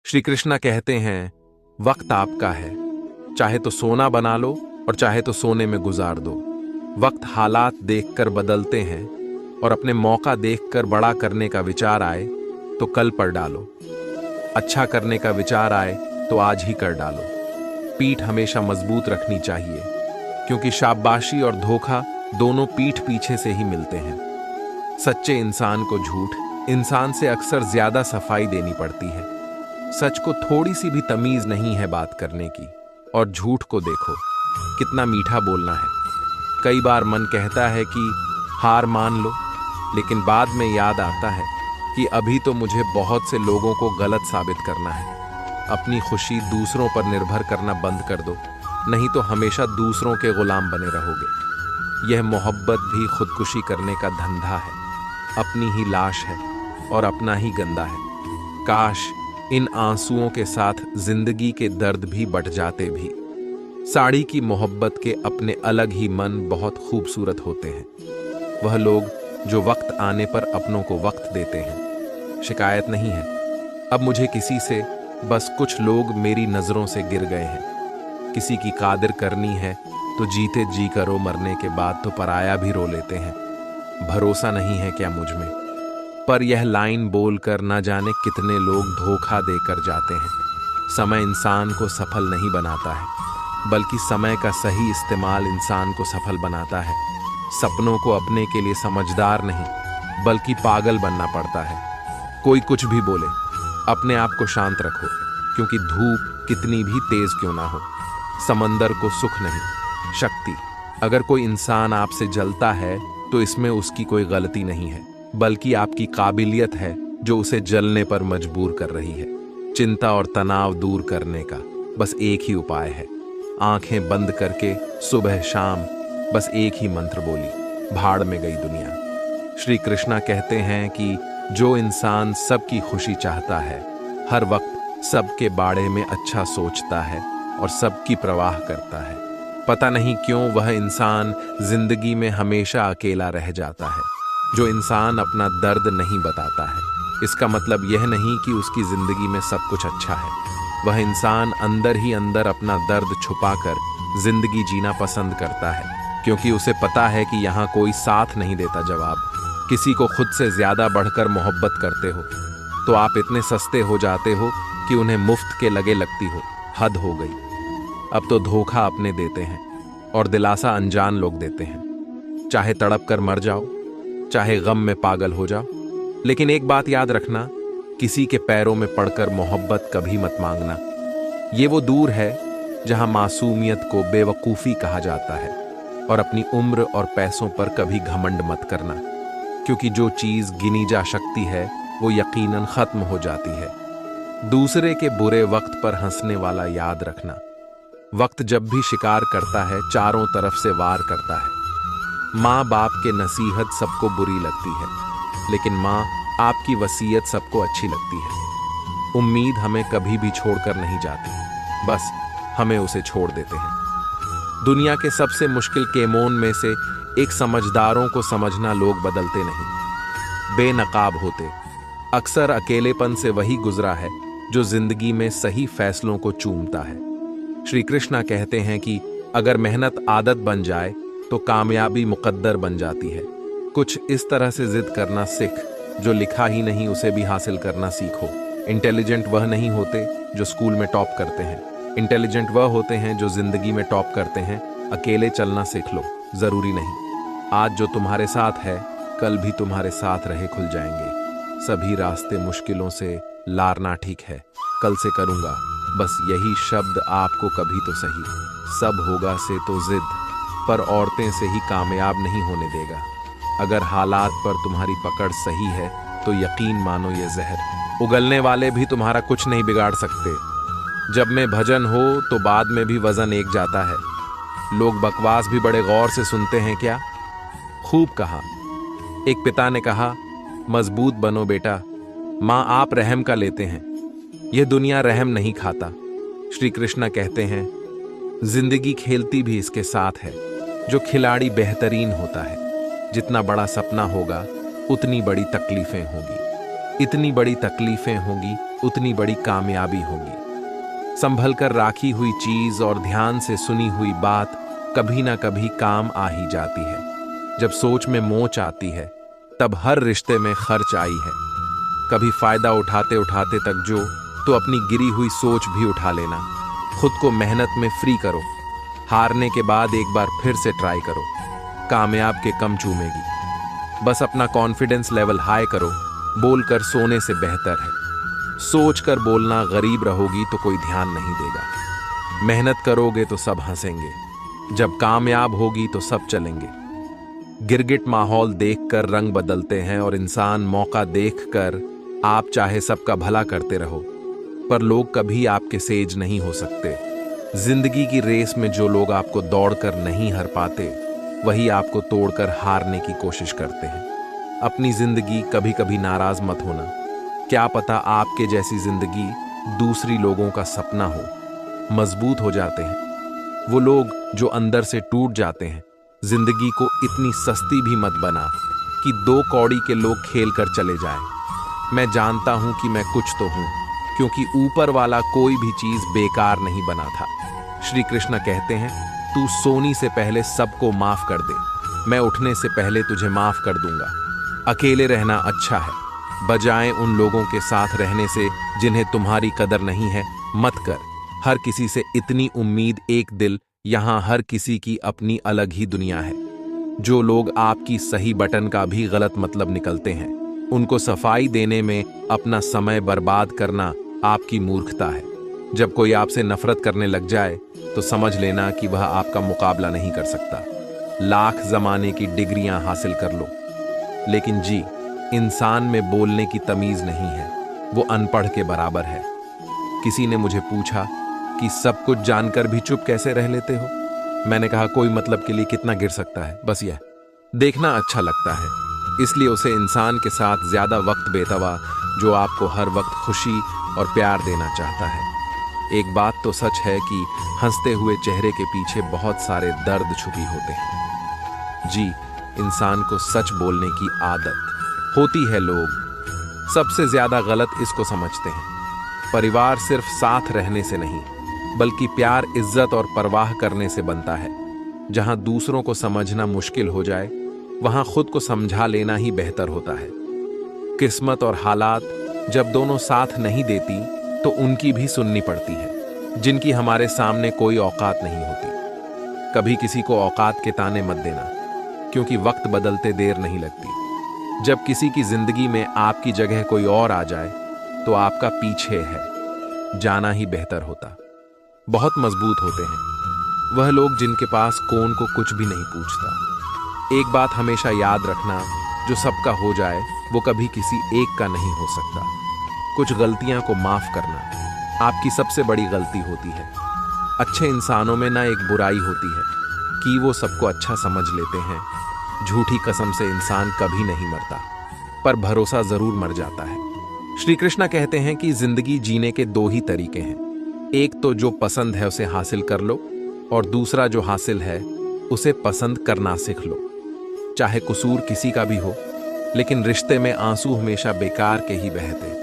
श्री कृष्णा कहते हैं, वक्त आपका है, चाहे तो सोना बना लो और चाहे तो सोने में गुजार दो। वक्त हालात देखकर बदलते हैं और अपने मौका देखकर बड़ा करने का विचार आए तो कल पर डालो। अच्छा करने का विचार आए तो आज ही कर डालो। पीठ हमेशा मजबूत रखनी चाहिए, क्योंकि शाबाशी और धोखा दोनों पीठ पीछे से ही मिलते हैं। सच्चे इंसान को झूठ इंसान से अक्सर ज्यादा सफाई देनी पड़ती है। सच को थोड़ी सी भी तमीज नहीं है बात करने की, और झूठ को देखो कितना मीठा बोलना है। कई बार मन कहता है कि हार मान लो, लेकिन बाद में याद आता है कि अभी तो मुझे बहुत से लोगों को गलत साबित करना है। अपनी खुशी दूसरों पर निर्भर करना बंद कर दो, नहीं तो हमेशा दूसरों के गुलाम बने रहोगे। यह मोहब्बत भी खुदकुशी करने का धंधा है, अपनी ही लाश है और अपना ही गंदा है। काश इन आंसुओं के साथ जिंदगी के दर्द भी बट जाते भी। साड़ी की मोहब्बत के अपने अलग ही मन बहुत खूबसूरत होते हैं। वह लोग जो वक्त आने पर अपनों को वक्त देते हैं। शिकायत नहीं है अब मुझे किसी से, बस कुछ लोग मेरी नजरों से गिर गए हैं। किसी की कादिर करनी है तो जीते जी करो, मरने के बाद तो पराया भी रो लेते हैं। भरोसा नहीं है क्या मुझ में? पर यह लाइन बोलकर ना जाने कितने लोग धोखा देकर जाते हैं। समय इंसान को सफल नहीं बनाता है, बल्कि समय का सही इस्तेमाल इंसान को सफल बनाता है। सपनों को अपने के लिए समझदार नहीं, बल्कि पागल बनना पड़ता है। कोई कुछ भी बोले, अपने आप को शांत रखो, क्योंकि धूप कितनी भी तेज क्यों ना हो, समंदर को सुख नहीं, शक्ति। अगर कोई इंसान आपसे जलता है तो इसमें उसकी कोई गलती नहीं है, बल्कि आपकी काबिलियत है जो उसे जलने पर मजबूर कर रही है। चिंता और तनाव दूर करने का बस एक ही उपाय है। आंखें बंद करके सुबह शाम बस एक ही मंत्र बोली, भाड़ में गई दुनिया। श्री कृष्णा कहते हैं कि जो इंसान सबकी खुशी चाहता है, हर वक्त सबके बारे में अच्छा सोचता है और सबकी परवाह करता है, पता नहीं क्यों वह इंसान जिंदगी में हमेशा अकेला रह जाता है। जो इंसान अपना दर्द नहीं बताता है, इसका मतलब यह नहीं कि उसकी जिंदगी में सब कुछ अच्छा है। वह इंसान अंदर ही अंदर अपना दर्द छुपाकर जिंदगी जीना पसंद करता है, क्योंकि उसे पता है कि यहाँ कोई साथ नहीं देता जवाब। किसी को खुद से ज्यादा बढ़कर मोहब्बत करते हो तो आप इतने सस्ते हो जाते हो कि उन्हें मुफ्त के लगे लगती हो। हद हो गई। अब तो धोखा अपने देते हैं और दिलासा अनजान लोग देते हैं। चाहे तड़प कर मर जाओ, चाहे गम में पागल हो जाओ, लेकिन एक बात याद रखना, किसी के पैरों में पड़कर मोहब्बत कभी मत मांगना। ये वो दूर है जहां मासूमियत को बेवकूफ़ी कहा जाता है। और अपनी उम्र और पैसों पर कभी घमंड मत करना, क्योंकि जो चीज़ गिनी जा सकती है वो यकीनन ख़त्म हो जाती है। दूसरे के बुरे वक्त पर हंसने वाला याद रखना। वक्त जब भी शिकार करता है, चारों तरफ से वार करता है। माँ बाप के नसीहत सबको बुरी लगती है, लेकिन माँ आपकी वसीयत सबको अच्छी लगती है। उम्मीद हमें कभी भी छोड़कर नहीं जाती, बस हमें उसे छोड़ देते हैं। दुनिया के सबसे मुश्किल केमोन में से एक समझदारों को समझना लोग बदलते नहीं, बेनकाब होते। अक्सर अकेलेपन से वही गुजरा है जो जिंदगी में सही फैसलों को चूमता है। श्री कृष्णा कहते हैं कि अगर मेहनत आदत बन जाए तो कामयाबी मुकद्दर बन जाती है। कुछ इस तरह से जिद करना सीख, जो लिखा ही नहीं उसे भी हासिल करना सीखो। इंटेलिजेंट वह नहीं होते जो स्कूल में टॉप करते हैं, इंटेलिजेंट वह होते हैं जो जिंदगी में टॉप करते हैं। अकेले चलना सीख लो, जरूरी नहीं। आज जो तुम्हारे साथ है, कल भी तुम्हारे साथ रहे खुल जाएंगे। सभी रास्ते मुश्किलों से लारना ठीक है, कल से करूंगा, बस यही शब्द आपको कभी तो सही। सब होगा से तो जिद, पर औरतें से ही कामयाब नहीं होने देगा। अगर हालात पर तुम्हारी पकड़ सही है तो यकीन मानो ये जहर। उगलने वाले भी तुम्हारा कुछ नहीं बिगाड़ सकते। जब में भजन हो तो बाद में भी वजन एक जाता है। लोग बकवास भी बड़े गौर से सुनते हैं क्या? खूब कहा। एक पिता ने कहा, मजबूत बनो बेटा, माँ आप रहम का लेते हैं, यह दुनिया रहम नहीं खाता। श्री कृष्णा कहते हैं, जिंदगी खेलती भी इसके साथ है। जो खिलाड़ी बेहतरीन होता है, जितना बड़ा सपना होगा उतनी बड़ी तकलीफें होगी। इतनी बड़ी तकलीफें होंगी उतनी बड़ी कामयाबी होगी। संभल कर राखी हुई चीज और ध्यान से सुनी हुई बात कभी ना कभी काम आ ही जाती है। जब सोच में मोच आती है तब हर रिश्ते में खर्च आई है। कभी फायदा उठाते उठाते तक जो तो अपनी गिरी हुई सोच भी उठा लेना। खुद को मेहनत में फ्री करो, हारने के बाद एक बार फिर से ट्राई करो, कामयाब के कम चूमेगी। बस अपना कॉन्फिडेंस लेवल हाई करो, बोलकर सोने से बेहतर है। सोच कर बोलना, गरीब रहोगी तो कोई ध्यान नहीं देगा। मेहनत करोगे तो सब हंसेंगे, जब कामयाब होगी तो सब चलेंगे। गिरगिट माहौल देखकर रंग बदलते हैं और इंसान मौका देखकर आप चाहे सबका भला करते रहो, पर लोग कभी आपके सेज नहीं हो सकते। जिंदगी की रेस में जो लोग आपको दौड़कर नहीं हर पाते, वही आपको तोड़कर हारने की कोशिश करते हैं। अपनी जिंदगी कभी कभी नाराज मत होना। क्या पता आपके जैसी जिंदगी दूसरी लोगों का सपना हो। मजबूत हो जाते हैं वो लोग जो अंदर से टूट जाते हैं। जिंदगी को इतनी सस्ती भी मत बना कि 2 कौड़ी के लोग खेल कर चले जाएं। मैं जानता हूं कि मैं कुछ तो हूं, क्योंकि ऊपर वाला कोई भी चीज बेकार नहीं बना था। श्री कृष्ण कहते हैं, तू सोने से पहले सबको माफ कर दे, मैं उठने से पहले तुझे माफ कर दूंगा। अकेले रहना अच्छा है, बजाय उन लोगों के साथ रहने से जिन्हें तुम्हारी कदर नहीं है। मत कर हर किसी से इतनी उम्मीद, एक दिल, यहां हर किसी की अपनी अलग ही दुनिया है। जो लोग आपकी सही बटन का भी गलत मतलब निकलते हैं, उनको सफाई देने में अपना समय बर्बाद करना आपकी मूर्खता है। जब कोई आपसे नफरत करने लग जाए तो समझ लेना कि वह आपका मुकाबला नहीं कर सकता। लाख जमाने की डिग्रियां हासिल कर लो, लेकिन जी, इंसान में बोलने की तमीज नहीं है, वो अनपढ़ के बराबर है। किसी ने मुझे पूछा कि सब कुछ जानकर भी चुप कैसे रह लेते हो। मैंने कहा, कोई मतलब के लिए कितना गिर सकता है, बस यह देखना अच्छा लगता है, इसलिए उसे इंसान के साथ ज्यादा वक्त बेतवा जो आपको हर वक्त खुशी और प्यार देना चाहता है। एक बात तो सच है कि हंसते हुए चेहरे के पीछे बहुत सारे दर्द छुपी होते हैं। जी, इंसान को सच बोलने की आदत होती है। लोग सबसे ज्यादा गलत इसको समझते हैं। परिवार सिर्फ साथ रहने से नहीं, बल्कि प्यार, इज्जत और परवाह करने से बनता है। जहां दूसरों को समझना मुश्किल हो जाए, वहां खुद को समझा लेना ही बेहतर होता है। किस्मत और हालात जब दोनों साथ नहीं देती तो उनकी भी सुननी पड़ती है, जिनकी हमारे सामने कोई औकात नहीं होती। कभी किसी को औकात के ताने मत देना, क्योंकि वक्त बदलते देर नहीं लगती। जब किसी की जिंदगी में आपकी जगह कोई और आ जाए तो आपका पीछे है जाना ही बेहतर होता। बहुत मजबूत होते हैं वह लोग जिनके पास कौन को कुछ भी नहीं पूछता। एक बात हमेशा याद रखना, जो सबका हो जाए वो कभी किसी एक का नहीं हो सकता। कुछ गलतियां को माफ करना आपकी सबसे बड़ी गलती होती है। अच्छे इंसानों में ना एक बुराई होती है कि वो सबको अच्छा समझ लेते हैं। झूठी कसम से इंसान कभी नहीं मरता, पर भरोसा जरूर मर जाता है। श्री कृष्ण कहते हैं कि जिंदगी जीने के 2 ही तरीके हैं। एक तो जो पसंद है उसे हासिल कर लो, और दूसरा जो हासिल है उसे पसंद करना सीख लो। चाहे कसूर किसी का भी हो, लेकिन रिश्ते में आंसू हमेशा बेकार के ही बहते।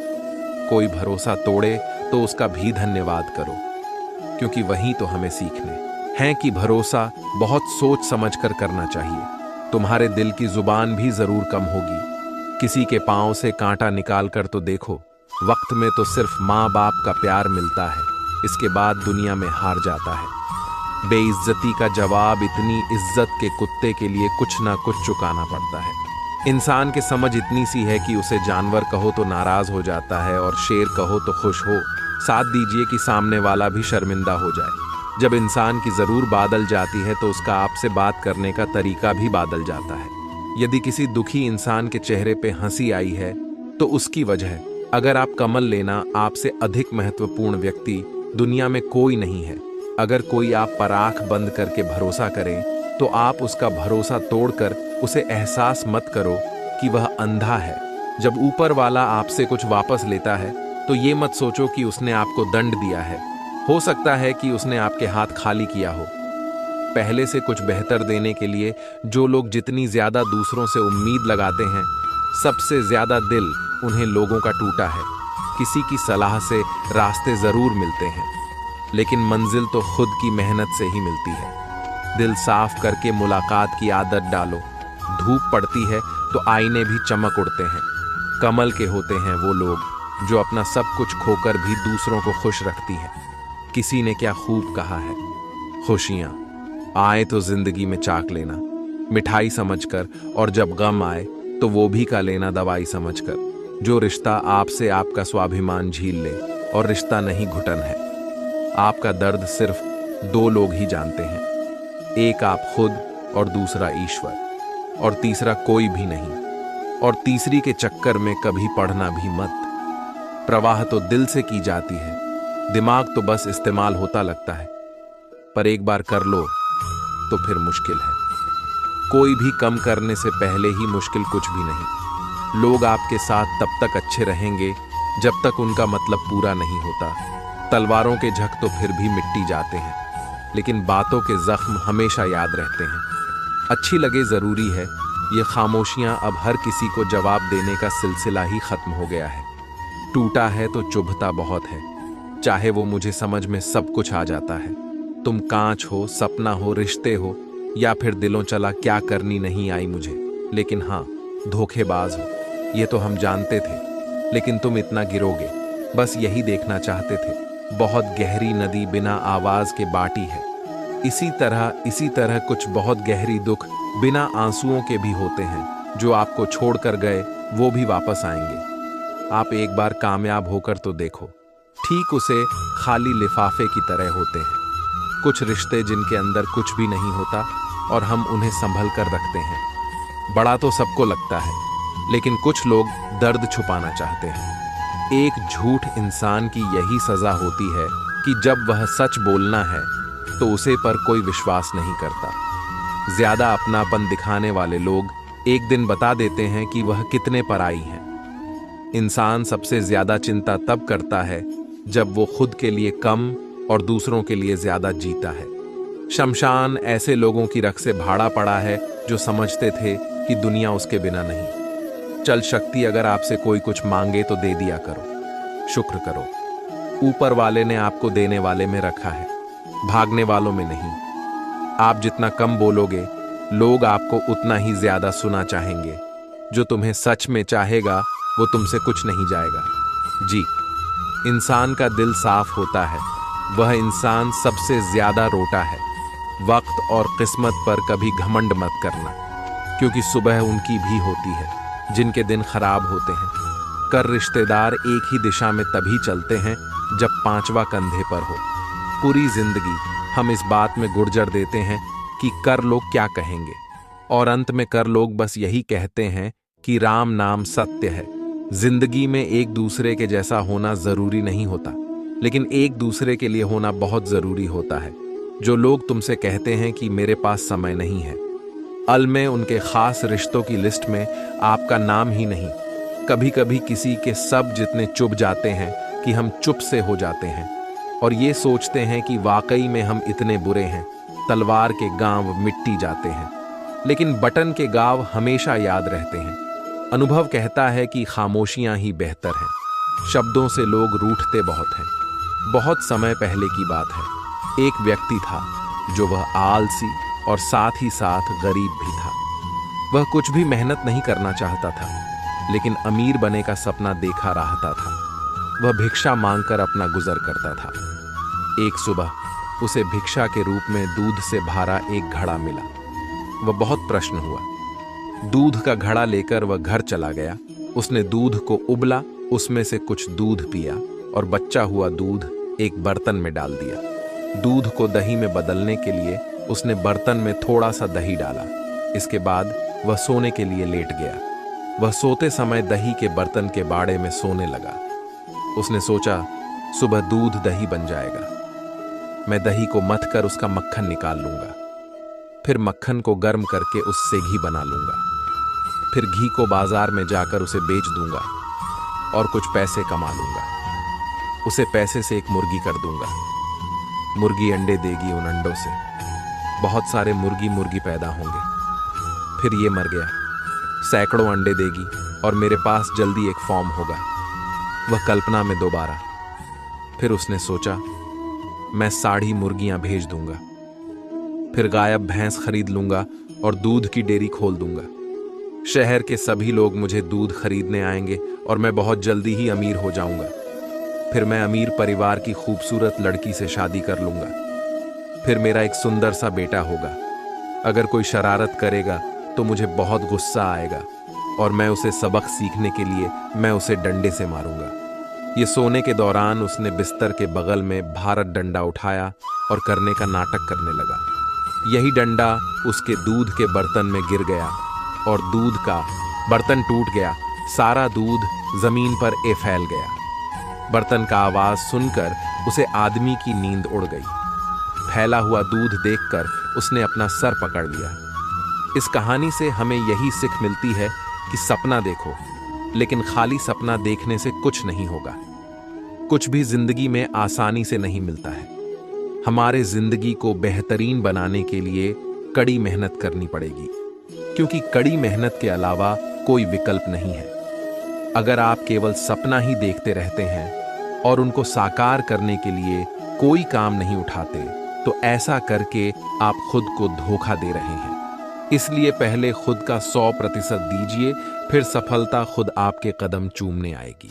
कोई भरोसा तोड़े तो उसका भी धन्यवाद करो, क्योंकि वही तो हमें सीखने हैं कि भरोसा बहुत सोच समझ कर करना चाहिए। तुम्हारे दिल की जुबान भी जरूर कम होगी। किसी के पांव से कांटा निकाल कर तो देखो। वक्त में तो सिर्फ माँ बाप का प्यार मिलता है, इसके बाद दुनिया में हार जाता है। बेइज्जती का जवाब इतनी इज्जत के कुत्ते के लिए कुछ ना कुछ चुकाना पड़ता है। इंसान की समझ इतनी सी है कि उसे जानवर कहो तो नाराज हो जाता है और शेर कहो तो खुश हो। साथ दीजिए कि सामने वाला भी शर्मिंदा हो जाए। जब इंसान की जरूर बादल जाती है तो उसका आपसे बात करने का तरीका भी बादल जाता है। यदि किसी दुखी इंसान के चेहरे पे हंसी आई है तो उसकी वजह, अगर आप कमल लेना, आपसे अधिक महत्वपूर्ण व्यक्ति दुनिया में कोई नहीं है। अगर कोई आप पर आंख बंद करके भरोसा करें तो आप उसका भरोसा तोड़कर उसे एहसास मत करो कि वह अंधा है। जब ऊपर वाला आपसे कुछ वापस लेता है तो ये मत सोचो कि उसने आपको दंड दिया है। हो सकता है कि उसने आपके हाथ खाली किया हो। पहले से कुछ बेहतर देने के लिए जो लोग जितनी ज्यादा दूसरों से उम्मीद लगाते हैं, सबसे ज्यादा दिल उन्हें लोगों का टूटा है। किसी की सलाह से रास्ते जरूर मिलते हैं, लेकिन मंजिल तो खुद की मेहनत से ही मिलती है। दिल साफ करके मुलाकात की आदत डालो। धूप पड़ती है तो आईने भी चमक उड़ते हैं। कमल के होते हैं वो लोग जो अपना सब कुछ खोकर भी दूसरों को खुश रखती हैं। किसी ने क्या खूब कहा है, खुशियां आए तो जिंदगी में चाक लेना मिठाई समझकर, और जब गम आए तो वो भी का लेना दवाई समझकर। जो रिश्ता आपसे आपका स्वाभिमान झील ले, और रिश्ता नहीं घुटन है। आपका दर्द सिर्फ दो लोग ही जानते हैं, एक आप खुद और दूसरा ईश्वर, और तीसरा कोई भी नहीं। और तीसरी के चक्कर में कभी पढ़ना भी मत। प्रवाह तो दिल से की जाती है, दिमाग तो बस इस्तेमाल होता लगता है। पर एक बार कर लो तो फिर मुश्किल है। कोई भी कम करने से पहले ही मुश्किल कुछ भी नहीं। लोग आपके साथ तब तक अच्छे रहेंगे जब तक उनका मतलब पूरा नहीं होता। तलवारों के झक तो फिर भी मिट्टी जाते हैं, लेकिन बातों के जख्म हमेशा याद रहते हैं। अच्छी लगे जरूरी है, ये खामोशियां अब हर किसी को जवाब देने का सिलसिला ही खत्म हो गया है। टूटा है तो चुभता बहुत है, चाहे वो मुझे समझ में सब कुछ आ जाता है। तुम कांच हो, सपना हो, रिश्ते हो, या फिर दिलों चला क्या करनी नहीं आई मुझे। लेकिन हाँ, धोखेबाज हो ये तो हम जानते थे, लेकिन तुम इतना गिरोगे बस यही देखना चाहते थे। बहुत गहरी नदी बिना आवाज के बाटी है। इसी तरह कुछ बहुत गहरी दुख बिना आंसुओं के भी होते हैं। जो आपको छोड़कर गए वो भी वापस आएंगे। आप एक बार कामयाब होकर तो देखो, ठीक उसे खाली लिफाफे की तरह होते हैं। कुछ रिश्ते जिनके अंदर कुछ भी नहीं होता और हम उन्हें संभल कर रखते हैं। बड़ा तो सबको लगता है, लेकिन कुछ लोग दर्द छुपाना चाहते हैं। एक झूठ इंसान की यही सजा होती है कि जब वह सच बोलना है तो उसे पर कोई विश्वास नहीं करता। ज्यादा अपनापन दिखाने वाले लोग एक दिन बता देते हैं कि वह कितने पराई हैं। इंसान सबसे ज्यादा चिंता तब करता है जब वो खुद के लिए कम और दूसरों के लिए ज्यादा जीता है। शमशान ऐसे लोगों की रख से भाड़ा पड़ा है जो समझते थे कि दुनिया उसके बिना नहीं। चल शक्ति, अगर आपसे कोई कुछ मांगे तो दे दिया करो, शुक्र करो। ऊपर वाले ने आपको देने वाले में रखा है, भागने वालों में नहीं। आप जितना कम बोलोगे, लोग आपको उतना ही ज्यादा सुना चाहेंगे। जो तुम्हें सच में चाहेगा वो तुमसे कुछ नहीं जाएगा। जी, इंसान का दिल साफ होता है, वह इंसान सबसे ज्यादा रोता है। वक्त और किस्मत पर कभी घमंड मत करना, क्योंकि सुबह उनकी भी होती है जिनके दिन खराब होते हैं। कर रिश्तेदार एक ही दिशा में तभी चलते हैं जब पांचवा कंधे पर हो। पूरी जिंदगी हम इस बात में गुर्जर देते हैं कि कर लोग क्या कहेंगे, और अंत में कर लोग बस यही कहते हैं कि राम नाम सत्य है। जिंदगी में एक दूसरे के जैसा होना जरूरी नहीं होता, लेकिन एक दूसरे के लिए होना बहुत जरूरी होता है। जो लोग तुमसे कहते हैं कि मेरे पास समय नहीं है, अल में उनके खास रिश्तों की लिस्ट में आपका नाम ही नहीं। कभी कभी किसी के सब जितने चुभ जाते हैं कि हम चुप से हो जाते हैं और ये सोचते हैं कि वाकई में हम इतने बुरे हैं। तलवार के गांव मिट्टी जाते हैं, लेकिन बटन के गांव हमेशा याद रहते हैं। अनुभव कहता है कि खामोशियां ही बेहतर हैं। शब्दों से लोग रूठते बहुत हैं। बहुत समय पहले की बात है, एक व्यक्ति था जो वह आलसी और साथ ही साथ गरीब भी था। वह कुछ भी मेहनत नहीं करना चाहता था, लेकिन अमीर बने का सपना देखा रहता था। वह भिक्षा मांगकर अपना गुजर करता था। एक सुबह उसे भिक्षा के रूप में दूध से भरा एक घड़ा मिला। वह बहुत प्रश्न हुआ। दूध का घड़ा लेकर वह घर चला गया। उसने दूध को उबला, उसमें से कुछ दूध पिया और बचा हुआ दूध एक बर्तन में डाल दिया। दूध को दही में बदलने के लिए उसने बर्तन में थोड़ा सा दही डाला। इसके बाद वह सोने के लिए लेट गया। वह सोते समय दही के बर्तन के बाड़े में सोने लगा। उसने सोचा, सुबह दूध दही बन जाएगा। मैं दही को मथ कर उसका मक्खन निकाल लूंगा, फिर मक्खन को गर्म करके उससे घी बना लूंगा, फिर घी को बाजार में जाकर उसे बेच दूंगा और कुछ पैसे कमा लूंगा। उसे पैसे से एक मुर्गी कर दूंगा। मुर्गी अंडे देगी, उन अंडों से बहुत सारे मुर्गी पैदा होंगे। फिर ये मर गया। सैकड़ों अंडे देगी और मेरे पास जल्दी एक फॉर्म होगा। वह कल्पना में दोबारा। फिर उसने सोचा, मैं 60 मुर्गियां भेज दूंगा, फिर गायब भैंस खरीद लूंगा और दूध की डेयरी खोल दूंगा। शहर के सभी लोग मुझे दूध खरीदने आएंगे और मैं बहुत जल्दी ही अमीर हो जाऊंगा। फिर मैं अमीर परिवार की खूबसूरत लड़की से शादी कर लूंगा। फिर मेरा एक सुंदर सा बेटा होगा। अगर कोई शरारत करेगा तो मुझे बहुत गुस्सा आएगा और मैं उसे सबक सीखने के लिए मैं उसे डंडे से मारूंगा। ये सोने के दौरान उसने बिस्तर के बगल में भारत डंडा उठाया और करने का नाटक करने लगा। यही डंडा उसके दूध के बर्तन में गिर गया और दूध का बर्तन टूट गया। सारा दूध जमीन पर फैल गया। बर्तन का आवाज सुनकर उसे आदमी की नींद उड़ गई। फैला हुआ दूध देखकर उसने अपना सर पकड़ लिया। इस कहानी से हमें यही सीख मिलती है कि सपना देखो, लेकिन खाली सपना देखने से कुछ नहीं होगा। कुछ भी जिंदगी में आसानी से नहीं मिलता है। हमारे जिंदगी को बेहतरीन बनाने के लिए कड़ी मेहनत करनी पड़ेगी, क्योंकि कड़ी मेहनत के अलावा कोई विकल्प नहीं है। अगर आप केवल सपना ही देखते रहते हैं और उनको साकार करने के लिए कोई काम नहीं उठाते, तो ऐसा करके आप खुद को धोखा दे रहे हैं। इसलिए पहले खुद का 100% दीजिए, फिर सफलता खुद आपके कदम चूमने आएगी।